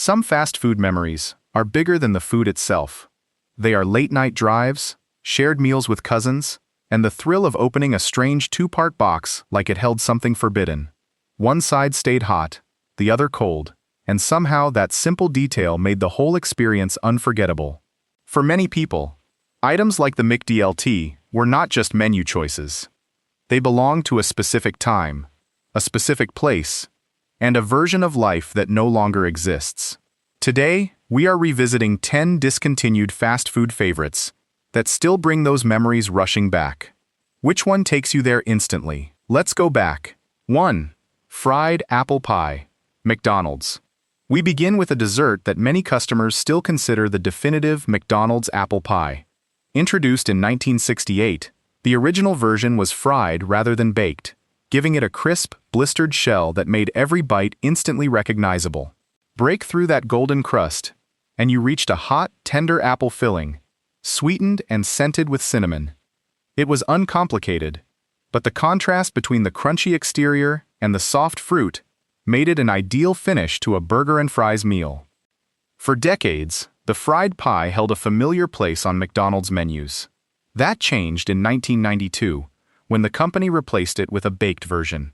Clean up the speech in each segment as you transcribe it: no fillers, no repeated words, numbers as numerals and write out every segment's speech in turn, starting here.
Some fast food memories are bigger than the food itself. They are late-night drives, shared meals with cousins, and the thrill of opening a strange two-part box like it held something forbidden. One side stayed hot, the other cold, and somehow that simple detail made the whole experience unforgettable. For many people, items like the McDLT were not just menu choices. They belonged to a specific time, a specific place, and a version of life that no longer exists. Today, we are revisiting 10 discontinued fast food favorites that still bring those memories rushing back. Which one takes you there instantly? Let's go back. 1. Fried apple pie. McDonald's. We begin with a dessert that many customers still consider the definitive McDonald's apple pie. Introduced in 1968, the original version was fried rather than baked, giving it a crisp, blistered shell that made every bite instantly recognizable. Break through that golden crust, and you reached a hot, tender apple filling, sweetened and scented with cinnamon. It was uncomplicated, but the contrast between the crunchy exterior and the soft fruit made it an ideal finish to a burger and fries meal. For decades, the fried pie held a familiar place on McDonald's menus. That changed in 1992, when the company replaced it with a baked version.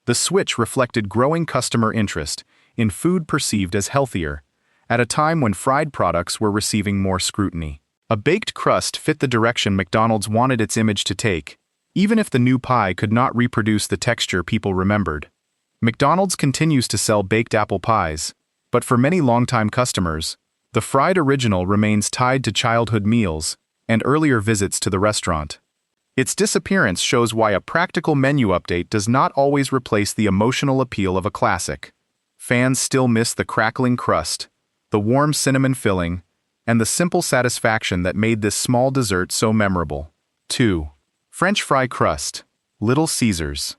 The switch reflected growing customer interest in food perceived as healthier, at a time when fried products were receiving more scrutiny. A baked crust fit the direction McDonald's wanted its image to take, even if the new pie could not reproduce the texture people remembered. McDonald's continues to sell baked apple pies, but for many longtime customers, the fried original remains tied to childhood meals and earlier visits to the restaurant. Its disappearance shows why a practical menu update does not always replace the emotional appeal of a classic. Fans still miss the crackling crust, the warm cinnamon filling, and the simple satisfaction that made this small dessert so memorable. 2. French fry crust. Little Caesars.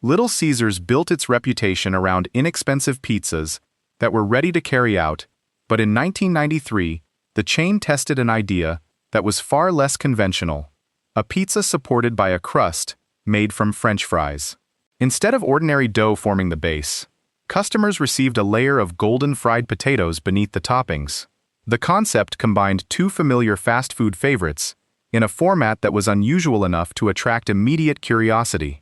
Little Caesars built its reputation around inexpensive pizzas that were ready to carry out, but in 1993, the chain tested an idea that was far less conventional: a pizza supported by a crust made from French fries. Instead of ordinary dough forming the base, customers received a layer of golden fried potatoes beneath the toppings. The concept combined two familiar fast food favorites in a format that was unusual enough to attract immediate curiosity.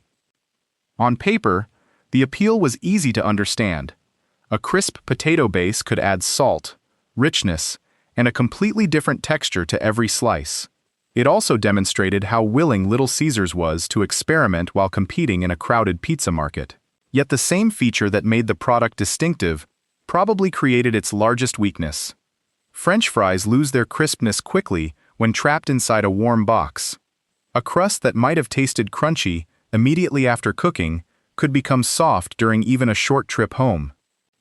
On paper, the appeal was easy to understand. A crisp potato base could add salt, richness, and a completely different texture to every slice. It also demonstrated how willing Little Caesars was to experiment while competing in a crowded pizza market. Yet the same feature that made the product distinctive probably created its largest weakness. French fries lose their crispness quickly when trapped inside a warm box. A crust that might have tasted crunchy immediately after cooking could become soft during even a short trip home.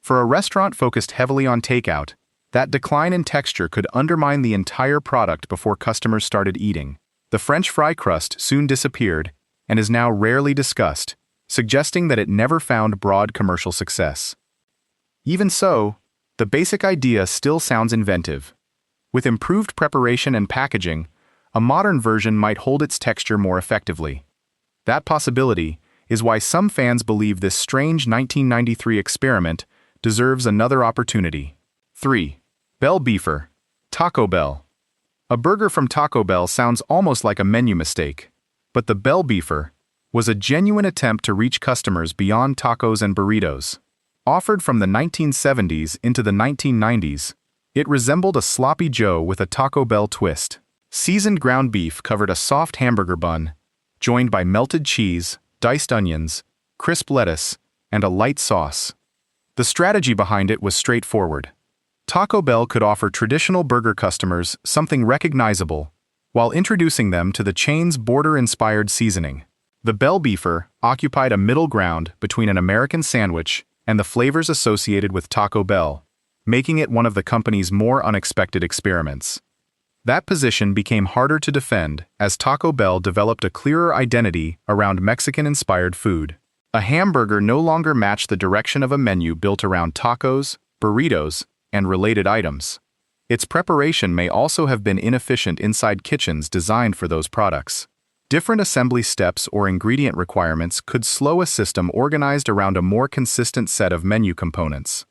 For a restaurant focused heavily on takeout, that decline in texture could undermine the entire product before customers started eating. The French fry crust soon disappeared and is now rarely discussed, suggesting that it never found broad commercial success. Even so, the basic idea still sounds inventive. With improved preparation and packaging, a modern version might hold its texture more effectively. That possibility is why some fans believe this strange 1993 experiment deserves another opportunity. 3. Bell Beefer. Taco Bell. A burger from Taco Bell sounds almost like a menu mistake, but the Bell Beefer was a genuine attempt to reach customers beyond tacos and burritos. Offered from the 1970s into the 1990s, it resembled a sloppy Joe with a Taco Bell twist. Seasoned ground beef covered a soft hamburger bun, joined by melted cheese, diced onions, crisp lettuce, and a light sauce. The strategy behind it was straightforward. Taco Bell could offer traditional burger customers something recognizable while introducing them to the chain's border-inspired seasoning. The Bell Beefer occupied a middle ground between an American sandwich and the flavors associated with Taco Bell, making it one of the company's more unexpected experiments. That position became harder to defend as Taco Bell developed a clearer identity around Mexican-inspired food. A hamburger no longer matched the direction of a menu built around tacos, burritos, and related items. Its preparation may also have been inefficient inside kitchens designed for those products. Different assembly steps or ingredient requirements could slow a system organized around a more consistent set of menu components.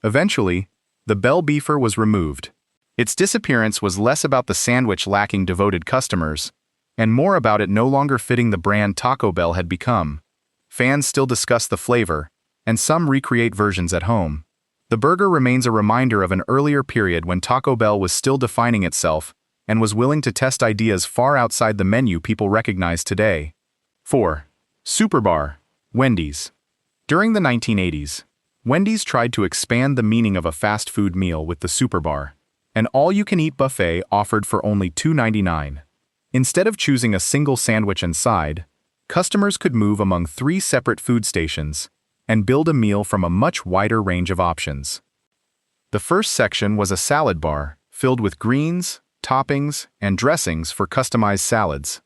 Eventually, the Bell Beefer was removed. Its disappearance was less about the sandwich lacking devoted customers, and more about it no longer fitting the brand Taco Bell had become. Fans still discuss the flavor, and some recreate versions at home. The burger remains a reminder of an earlier period when Taco Bell was still defining itself and was willing to test ideas far outside the menu people recognize today. 4. Superbar, Wendy's. During the 1980s, Wendy's tried to expand the meaning of a fast food meal with the Superbar, an all-you-can-eat buffet offered for only $2.99. Instead of choosing a single sandwich and side, customers could move among 3 separate food stations and build a meal from a much wider range of options. The first section was a salad bar filled with greens, toppings, and dressings for customized salads.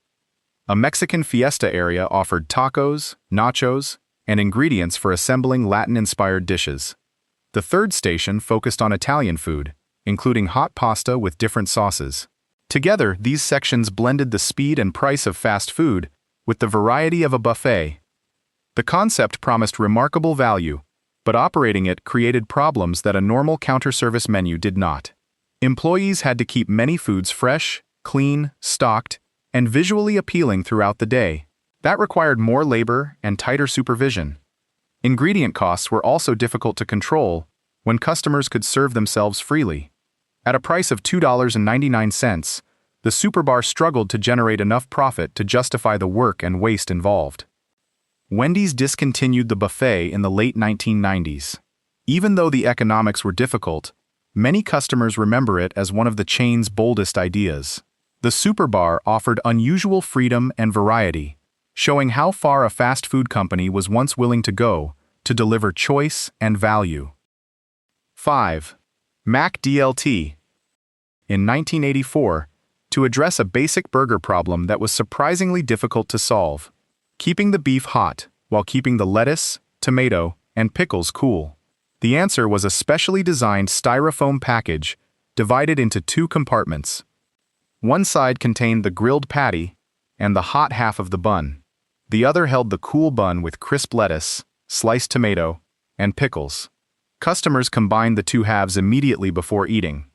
A Mexican fiesta area offered tacos, nachos, and ingredients for assembling Latin-inspired dishes. The third station focused on Italian food, including hot pasta with different sauces. Together, these sections blended the speed and price of fast food with the variety of a buffet. The concept promised remarkable value, but operating it created problems that a normal counter-service menu did not. Employees had to keep many foods fresh, clean, stocked, and visually appealing throughout the day. That required more labor and tighter supervision. Ingredient costs were also difficult to control when customers could serve themselves freely. At a price of $2.99, the Superbar struggled to generate enough profit to justify the work and waste involved. Wendy's discontinued the buffet in the late 1990s. Even though the economics were difficult, many customers remember it as one of the chain's boldest ideas. The Superbar offered unusual freedom and variety, showing how far a fast food company was once willing to go to deliver choice and value. 5. McDLT. In 1984, to address a basic burger problem that was surprisingly difficult to solve, keeping the beef hot while keeping the lettuce, tomato, and pickles cool. The answer was a specially designed styrofoam package divided into 2 compartments. One side contained the grilled patty and the hot half of the bun. The other held the cool bun with crisp lettuce, sliced tomato, and pickles. Customers combined the 2 halves immediately before eating.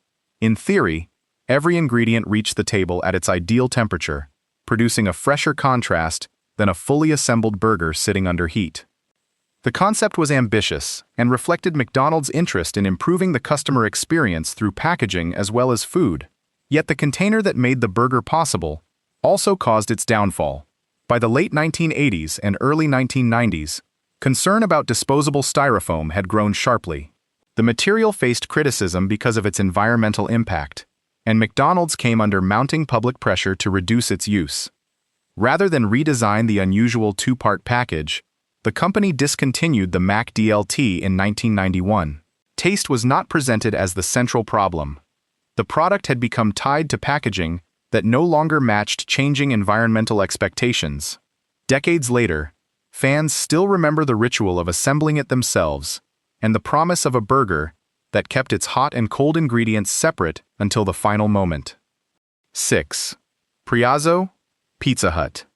In theory, every ingredient reached the table at its ideal temperature, producing a fresher contrast than a fully assembled burger sitting under heat. The concept was ambitious and reflected McDonald's interest in improving the customer experience through packaging as well as food. Yet the container that made the burger possible also caused its downfall. By the late 1980s and early 1990s, concern about disposable styrofoam had grown sharply. The material faced criticism because of its environmental impact, and McDonald's came under mounting public pressure to reduce its use. Rather than redesign the unusual 2-part package, the company discontinued the McDLT in 1991. Taste was not presented as the central problem. The product had become tied to packaging that no longer matched changing environmental expectations. Decades later, fans still remember the ritual of assembling it themselves and the promise of a burger that kept its hot and cold ingredients separate until the final moment. 6. Priazzo, Pizza Hut.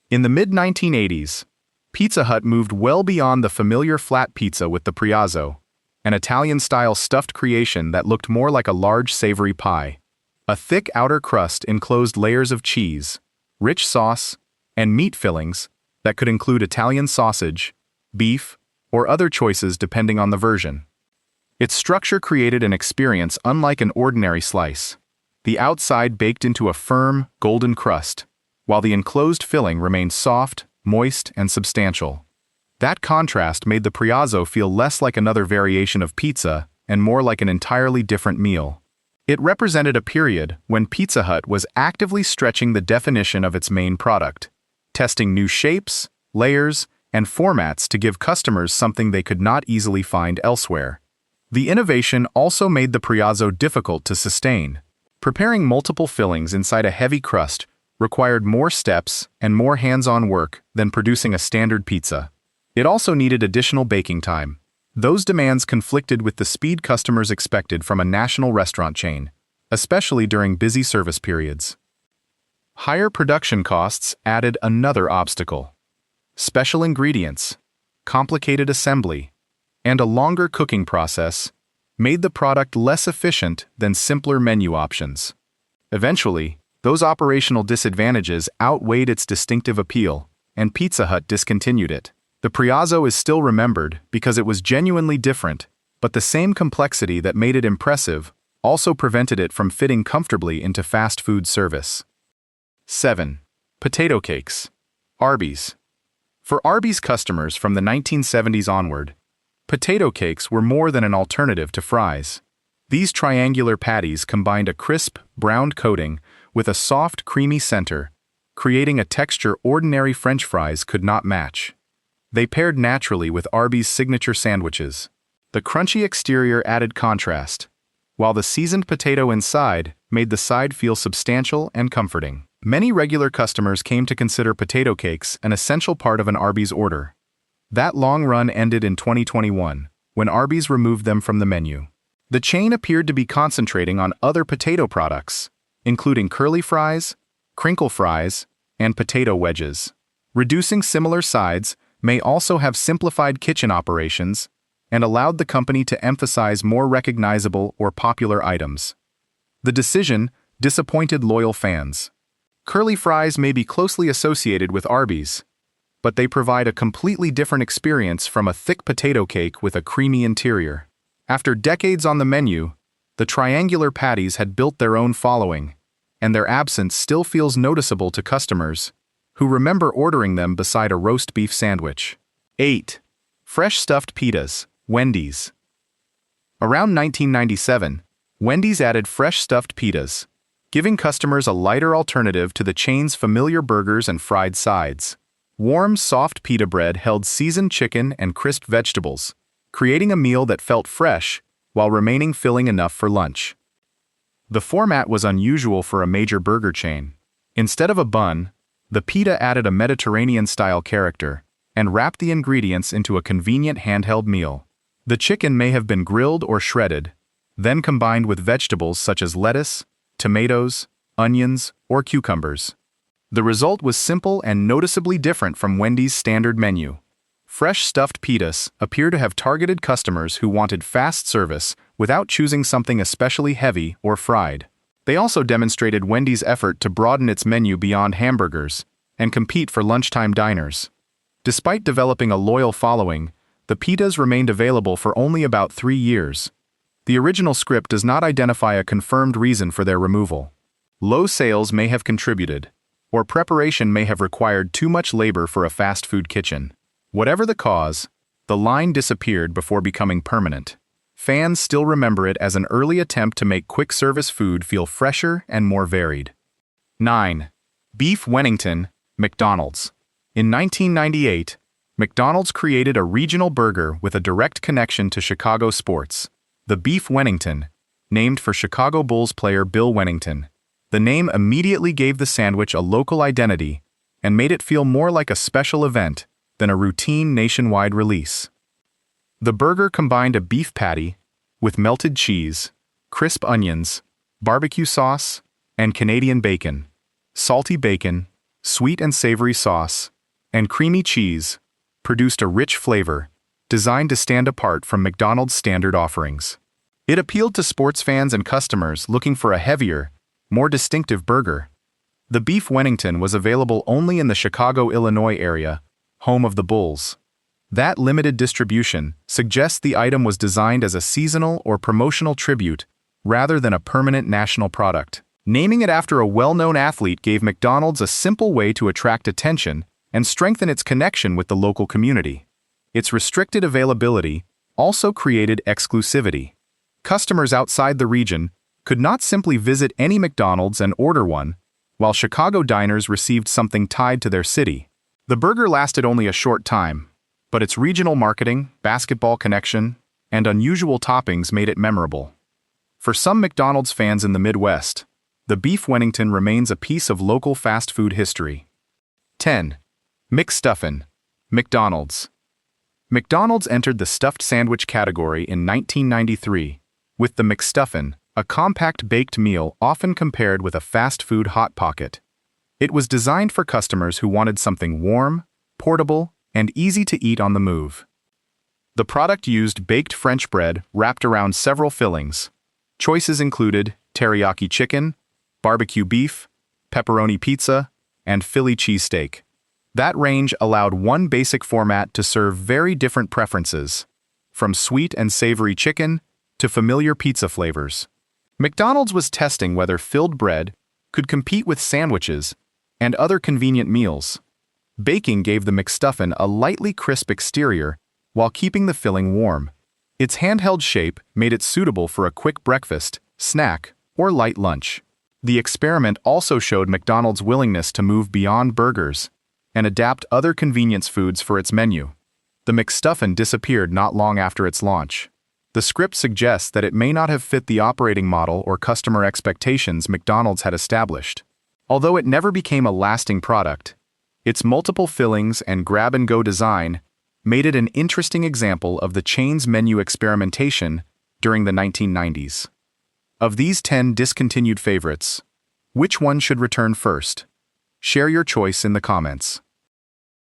In the mid-1980s, Pizza Hut moved well beyond the familiar flat pizza with the Priazzo, an Italian-style stuffed creation that looked more like a large savory pie. A thick outer crust enclosed layers of cheese, rich sauce, and meat fillings that could include Italian sausage, beef, or other choices depending on the version. Its structure created an experience unlike an ordinary slice. The outside baked into a firm, golden crust, while the enclosed filling remained soft, moist, and substantial. That contrast made the Priazzo feel less like another variation of pizza and more like an entirely different meal. It represented a period when Pizza Hut was actively stretching the definition of its main product, testing new shapes, layers, and formats to give customers something they could not easily find elsewhere. The innovation also made the Priazzo difficult to sustain. Preparing multiple fillings inside a heavy crust required more steps and more hands-on work than producing a standard pizza. It also needed additional baking time. Those demands conflicted with the speed customers expected from a national restaurant chain, especially during busy service periods. Higher production costs added another obstacle. Special ingredients, complicated assembly, and a longer cooking process made the product less efficient than simpler menu options. Eventually, those operational disadvantages outweighed its distinctive appeal, and Pizza Hut discontinued it. The Priazzo is still remembered because it was genuinely different, but the same complexity that made it impressive also prevented it from fitting comfortably into fast food service. 7. Potato cakes. Arby's. For Arby's customers from the 1970s onward, potato cakes were more than an alternative to fries. These triangular patties combined a crisp, browned coating with a soft, creamy center, creating a texture ordinary French fries could not match. They paired naturally with Arby's signature sandwiches. The crunchy exterior added contrast, while the seasoned potato inside made the side feel substantial and comforting. Many regular customers came to consider potato cakes an essential part of an Arby's order. That long run ended in 2021, when Arby's removed them from the menu. The chain appeared to be concentrating on other potato products, including curly fries, crinkle fries, and potato wedges. Reducing similar sides may also have simplified kitchen operations and allowed the company to emphasize more recognizable or popular items. The decision disappointed loyal fans. Curly fries may be closely associated with Arby's, but they provide a completely different experience from a thick potato cake with a creamy interior. After decades on the menu, the triangular patties had built their own following, and their absence still feels noticeable to customers who remember ordering them beside a roast beef sandwich. 8. Fresh stuffed pitas, Wendy's. Around 1997, Wendy's added fresh stuffed pitas, giving customers a lighter alternative to the chain's familiar burgers and fried sides. Warm, soft pita bread held seasoned chicken and crisp vegetables, creating a meal that felt fresh while remaining filling enough for lunch. The format was unusual for a major burger chain. Instead of a bun, the pita added a Mediterranean-style character and wrapped the ingredients into a convenient handheld meal. The chicken may have been grilled or shredded, then combined with vegetables such as lettuce, tomatoes, onions, or cucumbers. The result was simple and noticeably different from Wendy's standard menu. Fresh stuffed pitas appear to have targeted customers who wanted fast service without choosing something especially heavy or fried. They also demonstrated Wendy's effort to broaden its menu beyond hamburgers and compete for lunchtime diners. Despite developing a loyal following, the pitas remained available for only about 3 years. The original script does not identify a confirmed reason for their removal. Low sales may have contributed, or preparation may have required too much labor for a fast food kitchen. Whatever the cause, the line disappeared before becoming permanent. Fans still remember it as an early attempt to make quick service food feel fresher and more varied. 9. Beef Wennington, McDonald's. In 1998, McDonald's created a regional burger with a direct connection to Chicago sports, the Beef Wennington, named for Chicago Bulls player Bill Wennington. The name immediately gave the sandwich a local identity and made it feel more like a special event than a routine nationwide release. The burger combined a beef patty with melted cheese, crisp onions, barbecue sauce, and Canadian bacon. Salty bacon, sweet and savory sauce, and creamy cheese produced a rich flavor designed to stand apart from McDonald's standard offerings. It appealed to sports fans and customers looking for a heavier, more distinctive burger. The Beef Wennington was available only in the Chicago, Illinois area, home of the Bulls. That limited distribution suggests the item was designed as a seasonal or promotional tribute rather than a permanent national product. Naming it after a well-known athlete gave McDonald's a simple way to attract attention and strengthen its connection with the local community. Its restricted availability also created exclusivity. Customers outside the region could not simply visit any McDonald's and order one, while Chicago diners received something tied to their city. The burger lasted only a short time, but its regional marketing, basketball connection, and unusual toppings made it memorable. For some McDonald's fans in the Midwest, the Beef Wennington remains a piece of local fast food history. 10. McStuffin, McDonald's. McDonald's entered the stuffed sandwich category in 1993, with the McStuffin, a compact baked meal often compared with a fast food Hot Pocket. It was designed for customers who wanted something warm, portable, and easy to eat on the move. The product used baked French bread wrapped around several fillings. Choices included teriyaki chicken, barbecue beef, pepperoni pizza, and Philly cheesesteak. That range allowed one basic format to serve very different preferences, from sweet and savory chicken to familiar pizza flavors. McDonald's was testing whether filled bread could compete with sandwiches and other convenient meals. Baking gave the McStuffin a lightly crisp exterior while keeping the filling warm. Its handheld shape made it suitable for a quick breakfast, snack, or light lunch. The experiment also showed McDonald's willingness to move beyond burgers and adapt other convenience foods for its menu. The McStuffin disappeared not long after its launch. The script suggests that it may not have fit the operating model or customer expectations McDonald's had established. Although it never became a lasting product, its multiple fillings and grab-and-go design made it an interesting example of the chain's menu experimentation during the 1990s. Of these 10 discontinued favorites, which one should return first? Share your choice in the comments.